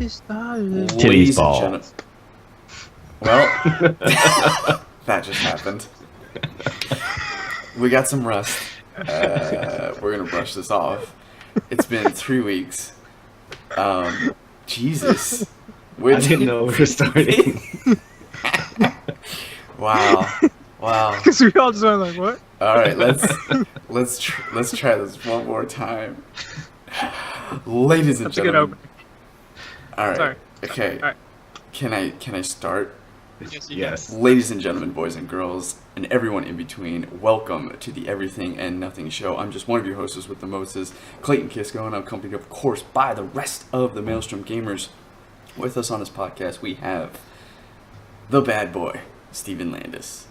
Titties balls. Well, that just happened. We got some rust. We're going to brush this off. It's been 3 weeks. Jesus. I didn't know we were starting. Wow. Because we all just went like, what? All right, let's try this one more time. Ladies and That's a good gentlemen. opening. All right. Sorry. Okay. All right. Can I start? Yes. Ladies and gentlemen, boys and girls, and everyone in between, welcome to the Everything and Nothing Show. I'm just one of your hosts with the mostest, Clayton Kisco, and I'm accompanied, of course, by the rest of the Maelstrom gamers. With us on this podcast, we have the bad boy, Steven Landis.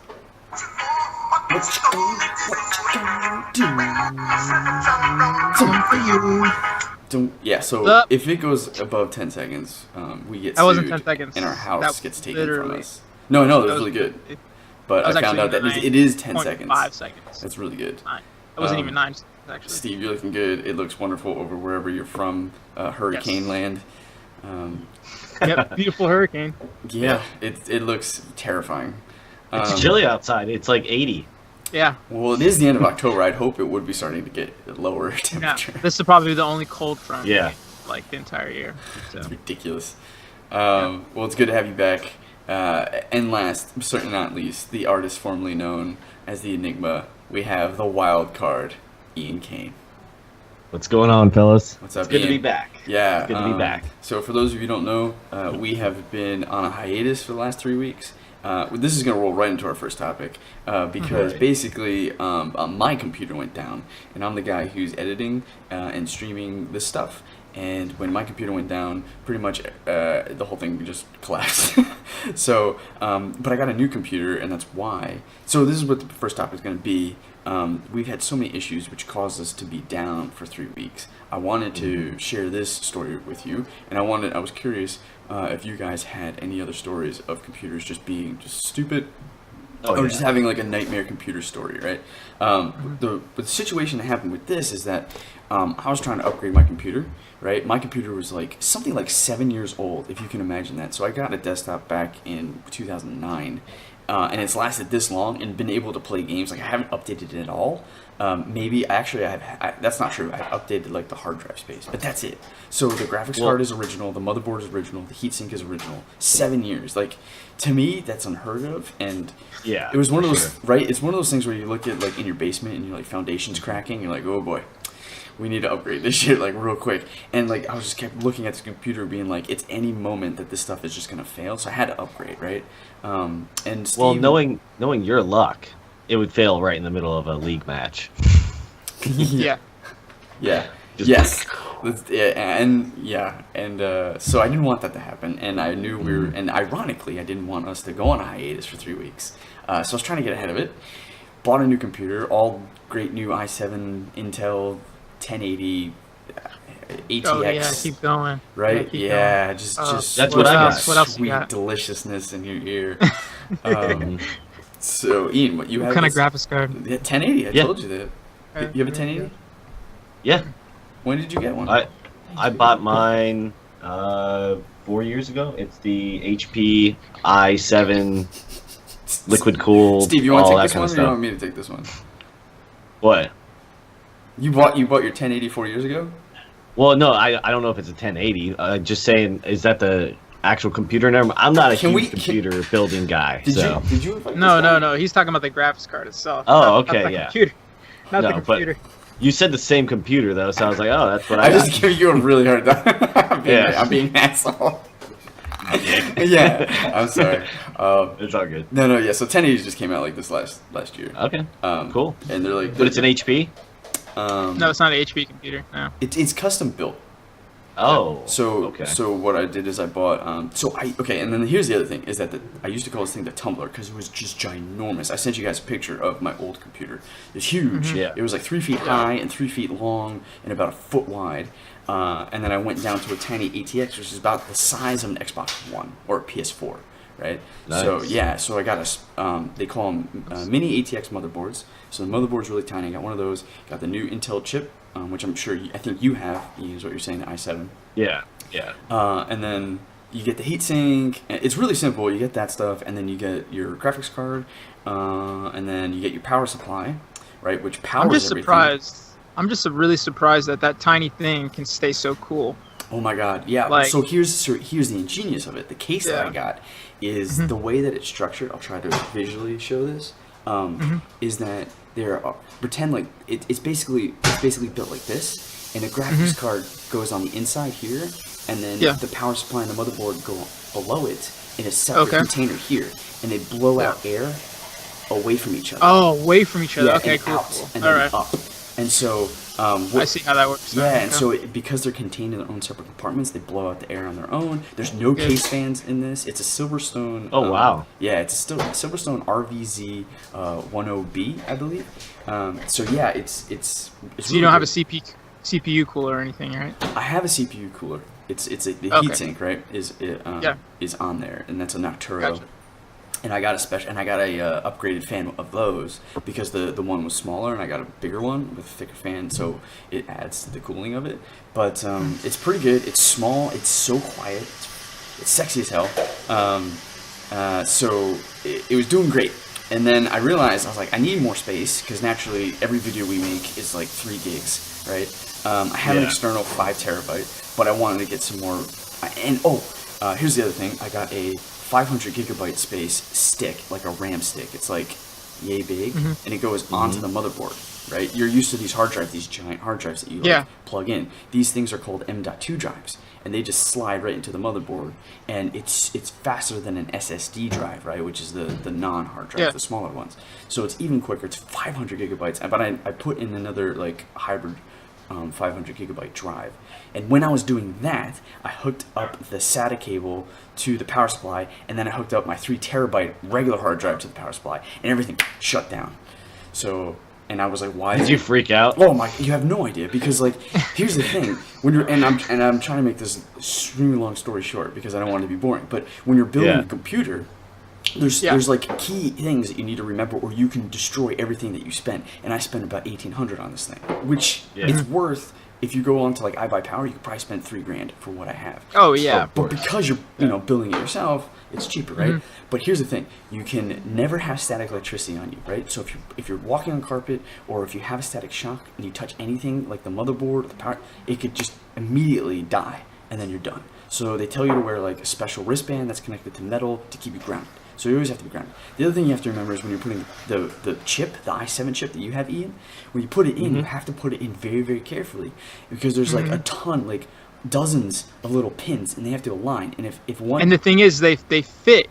What's gonna do? Something for you. Yeah, so if it goes above 10 seconds, we get That wasn't sued 10 seconds. and our house That gets taken literally- from us. No, it was really good. But I found out that it is 10 seconds. 5 seconds. That's really good. 9. It wasn't even 9 seconds, actually. Steve, you're looking good. It looks wonderful over wherever you're from, Hurricane Land. Yep, beautiful hurricane. Yeah, it looks terrifying. It's chilly outside. It's like 80. Yeah. Well, it is the end of October. I'd hope it would be starting to get lower Yeah. temperature. This is probably the only cold front. Yeah. Like the entire year. So. It's ridiculous. Well, it's good to have you back. And last, certainly not least, the artist formerly known as the Enigma. We have the wild card, Ian Kane. What's going on, fellas? What's up, It's good Ian? to be back. Yeah. It's good to be back. So for those of you who don't know, we have been on a hiatus for the last 3 weeks. This is going to roll right into our first topic because basically my computer went down, and I'm the guy who's editing and streaming this stuff. And when my computer went down, pretty much the whole thing just collapsed. So, but I got a new computer, and that's why. So this is what the first topic is going to be. We've had so many issues which caused us to be down for 3 weeks. I wanted to share this story with you, and I was curious if you guys had any other stories of computers just being just stupid, or just having like a nightmare computer story, right? The situation that happened with this is that I was trying to upgrade my computer, right? My computer was like something like 7 years old, if you can imagine that. So I got a desktop back in 2009. And it's lasted this long and been able to play games. Like, I haven't updated it at all. Maybe actually that's not true. I've updated like the hard drive space, but that's it. So the graphics card is original, the motherboard is original, the heatsink is original. 7 years, like, to me that's unheard of. And Yeah, it was one of those right. It's one of those things where you look at like in your basement and you're like foundations cracking. You're like, oh boy, we need to upgrade this shit like real quick. And like I was just kept looking at this computer, being like, it's any moment that this stuff is just gonna fail. So I had to upgrade, right? And Steve, well, knowing your luck, it would fail right in the middle of a league match. Yeah. Yeah. Just Yes. And so I didn't want that to happen, and I knew we were, and ironically, I didn't want us to go on a hiatus for 3 weeks. So I was trying to get ahead of it. Bought a new computer, all great new i7 Intel 1080 ATX. Oh yeah, keep going. Right? Keep Yeah, going. just That's what I got. What else you sweet got? deliciousness in your ear. So Ian, what you have? What kind of this- graphics card? Yeah, 1080. I Yeah. told you that. You have a 1080? Yeah, When did you get one? I bought mine 4 years ago. It's the HP i7 liquid cooled. Steve, you want to all take that this kind one, of or you stuff. want me to take this one? What? You bought your 1080 4 years ago? Well, no, I don't know if it's a 1080. Just saying, is that the actual computer number? I'm not a huge computer building guy. Did so. you invite No, this no, guy? no. He's talking about the graphics card itself. Oh, not okay, the yeah. Computer. Not No, the but- computer. You said the same computer though, so I was like, oh, that's what I I got. just gave you a really hard time. Yeah. I'm being an asshole. Yeah, I'm sorry. It's all good. No, yeah. So 1080 just came out like this last year. Okay, cool. And they're like, But it's an HP? No, it's not an HP computer. No. It's custom built. Oh, So okay. so what I did is I bought and then here's the other thing is that I used to call this thing the tumbler because it was just ginormous. I sent you guys a picture of my old computer. It's huge. Yeah. It was like 3 feet high and 3 feet long and about a foot wide. And then I went down to a tiny ATX, which is about the size of an Xbox One or a PS4, right? Nice. So I got they call them mini ATX motherboards. So the motherboard's really tiny. I got one of those. Got the new Intel chip, which I'm sure I think you have. Is what you're saying, the i7. Yeah. And then you get the heatsink. It's really simple. You get that stuff, and then you get your graphics card, and then you get your power supply, right? Which powers everything. I'm just really surprised that tiny thing can stay so cool. Oh my god, yeah. Like, so here's the ingenious of it. The case that I got is the way that it's structured. I'll try to visually show this. Is that pretend like it's basically built like this, and a graphics card goes on the inside here, and then the power supply and the motherboard go below it in a separate container here, and they blow out air away from each other. Oh, away from each other. Yeah, okay, and cool. out, and then up. And so I see how that works. Yeah, and so because they're contained in their own separate compartments, they blow out the air on their own. There's no case fans in this. It's a Silverstone. Oh wow. Yeah, it's a Silverstone RVZ 10B, I believe. So yeah, it's. So really you don't have a good. CPU cooler or anything, right? I have a CPU cooler. The heatsink, right? Is on there, and that's a Nocturo. Gotcha. And I got a upgraded fan of those because the one was smaller, and I got a bigger one with a thicker fan, so it adds to the cooling of it. But it's pretty good. It's small. It's so quiet. It's sexy as hell. So it was doing great. And then I realized, I was like, I need more space because naturally every video we make is like 3 gigs, right? I have an external 5 terabyte, but I wanted to get some more. And here's the other thing. I got a 500 gigabyte space stick, like a RAM stick. It's like yay big, and it goes onto the motherboard, right? You're used to these hard drives, these giant hard drives that you plug in. These things are called M.2 drives, and they just slide right into the motherboard, and it's faster than an SSD drive, right? Which is the non-hard drive, the smaller ones. So it's even quicker. It's 500 gigabytes, but I put in another like hybrid 500 gigabyte drive. And when I was doing that, I hooked up the SATA cable to the power supply, and then I hooked up my 3 terabyte regular hard drive to the power supply, and everything shut down. So, and I was like, why did you freak out? Oh my, you have no idea, because like, here's the thing, when you're, and I'm trying to make this extremely long story short because I don't want it to be boring, but when you're building a computer, there's like key things that you need to remember, or you can destroy everything that you spent. And I spent about $1,800 on this thing, which is worth. If you go on to like iBuyPower, you could probably spend $3,000 for what I have. Oh yeah, but because you're building it yourself, it's cheaper, right? But here's the thing: you can never have static electricity on you, right? So if you're walking on carpet, or if you have a static shock and you touch anything like the motherboard or the power, it could just immediately die, and then you're done. So they tell you to wear like a special wristband that's connected to metal to keep you grounded. So you always have to be grounded. The other thing you have to remember is when you're putting the chip, the i7 chip that you have, Ian, when you put it in, you have to put it in very, very carefully, because there's like a ton, like dozens of little pins, and they have to align. And if one, and the thing is, they fit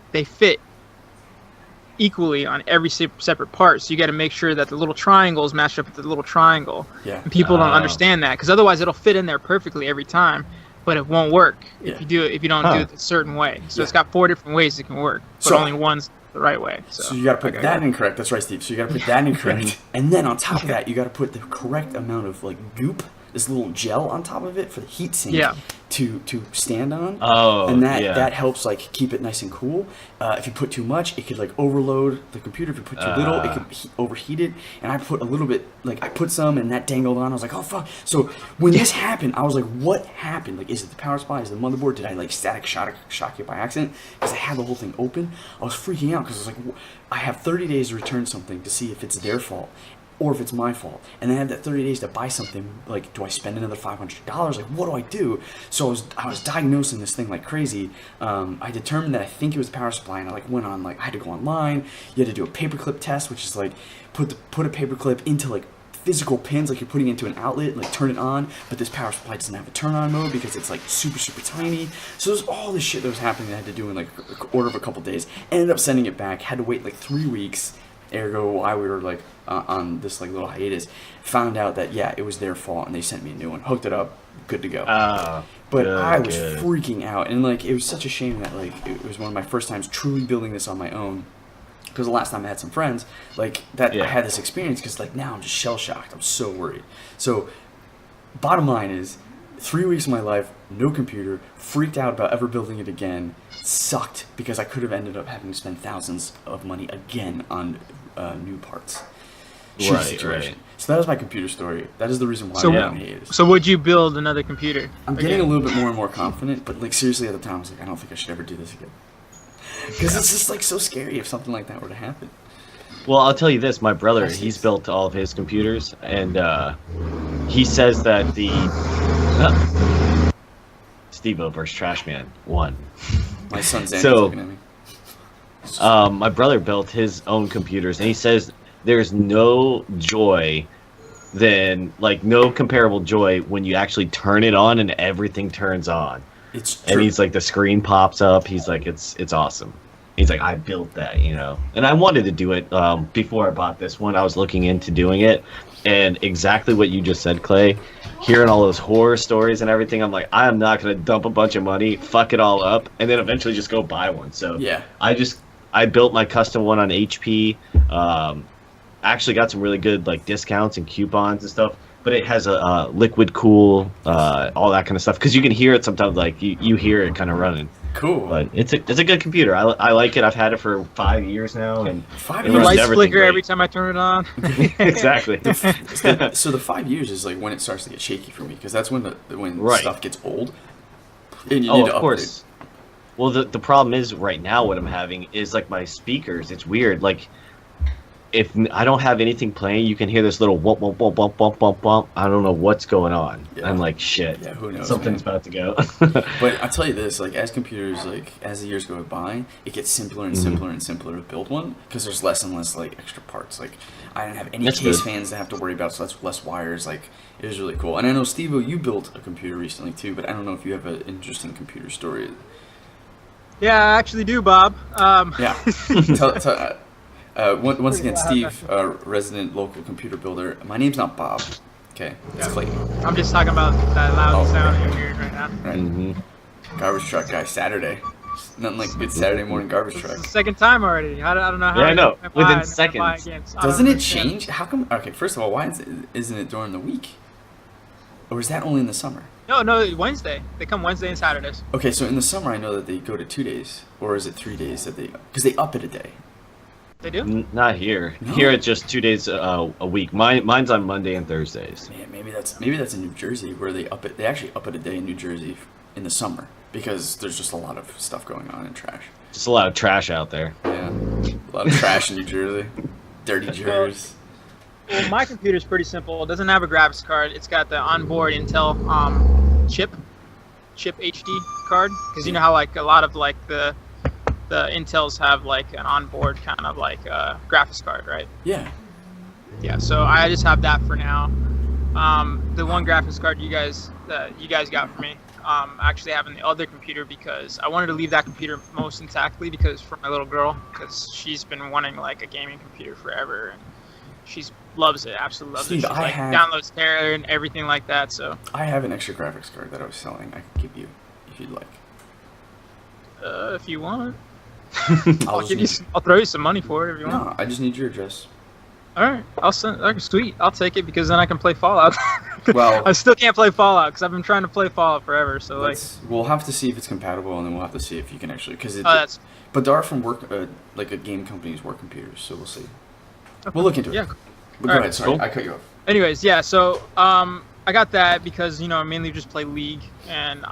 equally on every separate part. So you got to make sure that the little triangles match up with the little triangle. Yeah. And people don't understand that, because otherwise it'll fit in there perfectly every time, but it won't work if you don't do it a certain way. So it's got 4 different ways it can work, but only one's the right way. So you got to put that in correct. That's right, Steve. So you got to put that in correct, and then on top of that, you got to put the correct amount of like goop, this little gel on top of it for the heat sink to stand on. Oh, and that helps like keep it nice and cool. If you put too much, it could like overload the computer. If you put too little, it could overheat it. And I put a little bit, like I put some, and that dangled on. I was like, oh fuck. So when this happened, I was like, what happened? Like, is it the power supply? Is it the motherboard? Did I like static shock it by accident? Because I had the whole thing open. I was freaking out because I was like, I have 30 days to return something to see if it's their fault or if it's my fault. And then I have that 30 days to buy something. Like, do I spend another $500? Like, what do I do? So I was diagnosing this thing like crazy. I determined that I think it was the power supply, and I like went on, like, I had to go online. You had to do a paperclip test, which is like put a paperclip into like physical pins, like you're putting into an outlet, like turn it on, but this power supply doesn't have a turn on mode because it's like super, super tiny. So there's all this shit that was happening that I had to do in like order of a couple days. Ended up sending it back, had to wait like 3 weeks. Ergo, while we were like on this like little hiatus, found out that it was their fault, and they sent me a new one, hooked it up, good to go. But I was freaking out, and like it was such a shame that like it was one of my first times truly building this on my own. Because the last time I had some friends like that, I had this experience. Because like now I'm just shell shocked. I'm so worried. So, bottom line is, 3 weeks of my life, no computer, freaked out about ever building it again, sucked because I could have ended up having to spend thousands of money again on new parts. Right. So that was my computer story. That is the reason why I hate it. So would you build another computer? I'm getting a little bit more and more confident, but like seriously at the time I was like, I don't think I should ever do this again. Because it's just like so scary if something like that were to happen. Well, I'll tell you this. My brother, he's built all of his computers, and he says that the Steve-O versus Trashman won. My son's looking at me. My brother built his own computers, and he says there's no joy no comparable joy when you actually turn it on and everything turns on. It's true. And he's like, the screen pops up. He's like, it's awesome. He's like, I built that, And I wanted to do it before I bought this one. I was looking into doing it, and exactly what you just said, Clay. Hearing all those horror stories and everything, I'm like, I am not going to dump a bunch of money, fuck it all up, and then eventually just go buy one. So yeah, I built my custom one on HP. Actually got some really good like discounts and coupons and stuff. But it has a liquid cool, all that kind of stuff. Because you can hear it sometimes, like you hear it kind of running. Cool. But it's a good computer. I like it. I've had it for 5 years now, and 5 The years. lights flicker every time I turn it on. Exactly. So the 5 years is like when it starts to get shaky for me, because that's when stuff gets old. And you need to of course. Well, the problem is right now what I'm having is like my speakers. It's weird. Like if I don't have anything playing, you can hear this little wump, wump, wump, wump, wump, wump, wump. I don't know what's going on. Yeah. I'm like, shit. Yeah, who knows? Something's about to go. But I'll tell you this, like as computers, like as the years go by, it gets simpler and simpler and simpler to build one because there's less and less like extra parts. Like I don't have any case fans to have to worry about, so that's less wires. Like it was really cool. And I know Steve-O, you built a computer recently too, but I don't know if you have an interesting computer story. Yeah, I actually do, Bob. Yeah. Once again, Steve, resident local computer builder. My name's not Bob. Okay, it's Clayton. I'm just talking about that loud sound you're hearing right now. Right. Mm-hmm. Garbage truck guy, Saturday. Nothing like a good Saturday morning garbage truck. It's the second time already. I don't know how. Yeah, I know. Within seconds. Doesn't it change? How come? Okay, first of all, why isn't it during the week? Or is that only in the summer? No, Wednesday. They come Wednesday and Saturdays. Okay, so in the summer I know that they go to 2 days, or is it 3 days that because they up it a day. They do? Not here. No. Here it's just 2 days a week. Mine's on Monday and Thursdays. Man, maybe that's in New Jersey where they up it. They actually up it a day in New Jersey in the summer because there's just a lot of stuff going on and trash. Just a lot of trash out there. Yeah, a lot of trash in New Jersey. Dirty Jers. Well, my computer's pretty simple. It doesn't have a graphics card. It's got the onboard Intel chip HD card, because you know how like a lot of like the Intels have like an onboard kind of like graphics card, right? Yeah. Yeah. So I just have that for now. The one graphics card you guys got for me, actually having the other computer because I wanted to leave that computer most intactly because for my little girl, because she's been wanting like a gaming computer forever and she loves it, absolutely loves it. She downloads Terra and everything like that. So I have an extra graphics card that I was selling. I can give you if you'd like. If you want. I'll throw you some money for it if you want. No, I just need your address. All right, I'll send. Sweet, I'll take it because then I can play Fallout. Well, I still can't play Fallout because I've been trying to play Fallout forever. So we'll have to see if it's compatible, and then we'll have to see if you can actually But there are from work like a game company's work computers, so we'll see. Okay. We'll look into it. Yeah. But go ahead. Sorry, cool. I cut you off. Anyways, yeah. So I got that because I mainly just play League and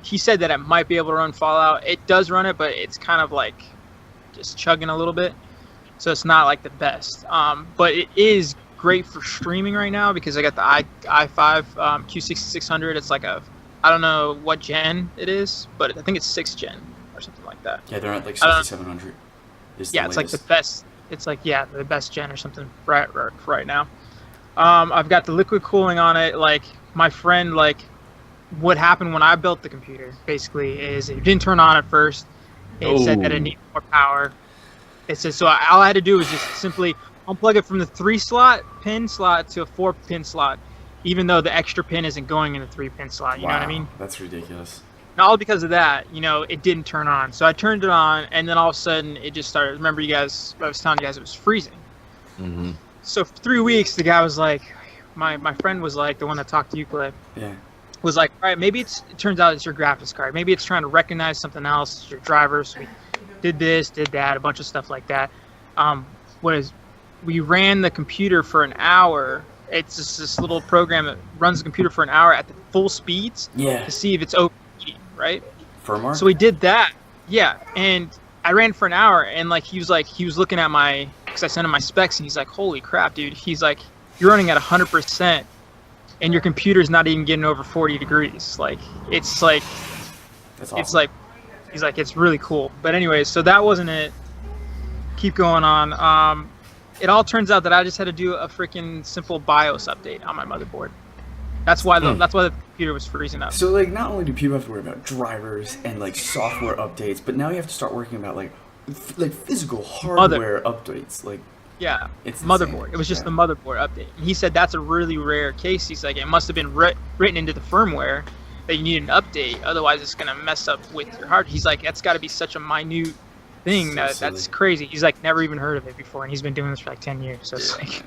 he said that it might be able to run Fallout. It does run it, but it's kind of like just chugging a little bit. So it's not like the best. But it is great for streaming right now because I got the i5 Q6600. It's like I don't know what gen it is, but I think it's 6th gen or something like that. Yeah, they're at like 6700. Yeah, it's like the best. It's like, the best gen or something right now. I've got the liquid cooling on it. Like my friend, like what happened when I built the computer basically is it didn't turn on at first. It said that it needed more power. It said, so all I had to do was just simply unplug it from the 3-pin slot to a 4-pin slot, even though the extra pin isn't going in the 3-pin slot. You know what I mean? That's ridiculous. And all because of that, it didn't turn on. So I turned it on, and then all of a sudden, it just started. Remember, I was telling you guys it was freezing. Mm-hmm. So for 3 weeks, the guy was like, my friend was like, the one that talked to you, Clay. Yeah. was like, all right, maybe it turns out it's your graphics card. Maybe it's trying to recognize something else, it's your driver. So we did this, did that, a bunch of stuff like that. We ran the computer for an hour. It's just this little program that runs the computer for an hour at the full speeds to see if it's overheating, right? Firmware? So we did that. Yeah. And I ran for an hour, and like he was looking at because I sent him my specs, and he's like, holy crap, dude. He's like, you're running at 100%, and your computer's not even getting over 40 degrees. Like, it's like, that's awesome. It's like, he's like, it's really cool. But anyways, so that wasn't it. Keep going on. It all turns out that I just had to do a freaking simple BIOS update on my motherboard. That's why the computer was freezing up. So like, not only do people have to worry about drivers and like software updates, but now you have to start working about like physical hardware updates. Like, yeah, it's motherboard. insane. It was just the motherboard update. And he said that's a really rare case. He's like, it must have been written into the firmware that you need an update, otherwise it's gonna mess up with your hard. He's like, that's got to be such a minute thing that's crazy. He's like, never even heard of it before, and he's been doing this for like 10 years. So it's like.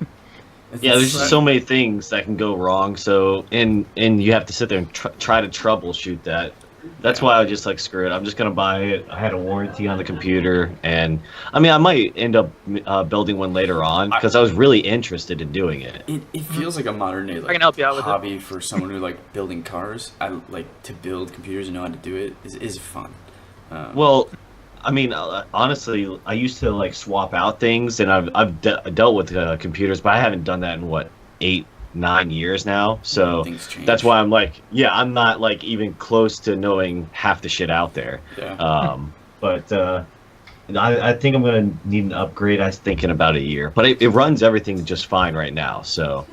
Yeah, there's just so many things that can go wrong. So, and you have to sit there and try to troubleshoot that. That's why I was just like, screw it. I'm just gonna buy it. I had a warranty on the computer, and I mean, I might end up building one later on because I was really interested in doing it. It feels like a modern day I can help you out with hobby for someone who like building cars. I like to build computers and know how to do it. Is fun. Well, I mean, honestly, I used to like swap out things, and I've dealt with computers, but I haven't done that in what 8-9 years now. So that's why I'm like, I'm not like even close to knowing half the shit out there. Yeah. But I think I'm gonna need an upgrade. I was thinking about a year, but it runs everything just fine right now. So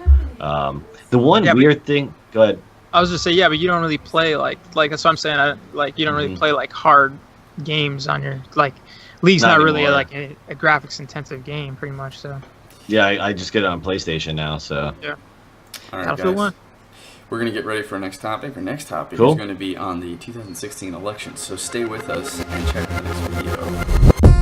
the one weird thing. Go ahead. I was just saying, but you don't really play like that's what I'm saying. You don't really play like hard games on your League's not really like a graphics intensive game, pretty much. So yeah, I just get it on PlayStation now. So yeah. All right, guys. We're gonna get ready for our next topic. Our next topic is going to be on the 2016 election. So stay with us and check out this video.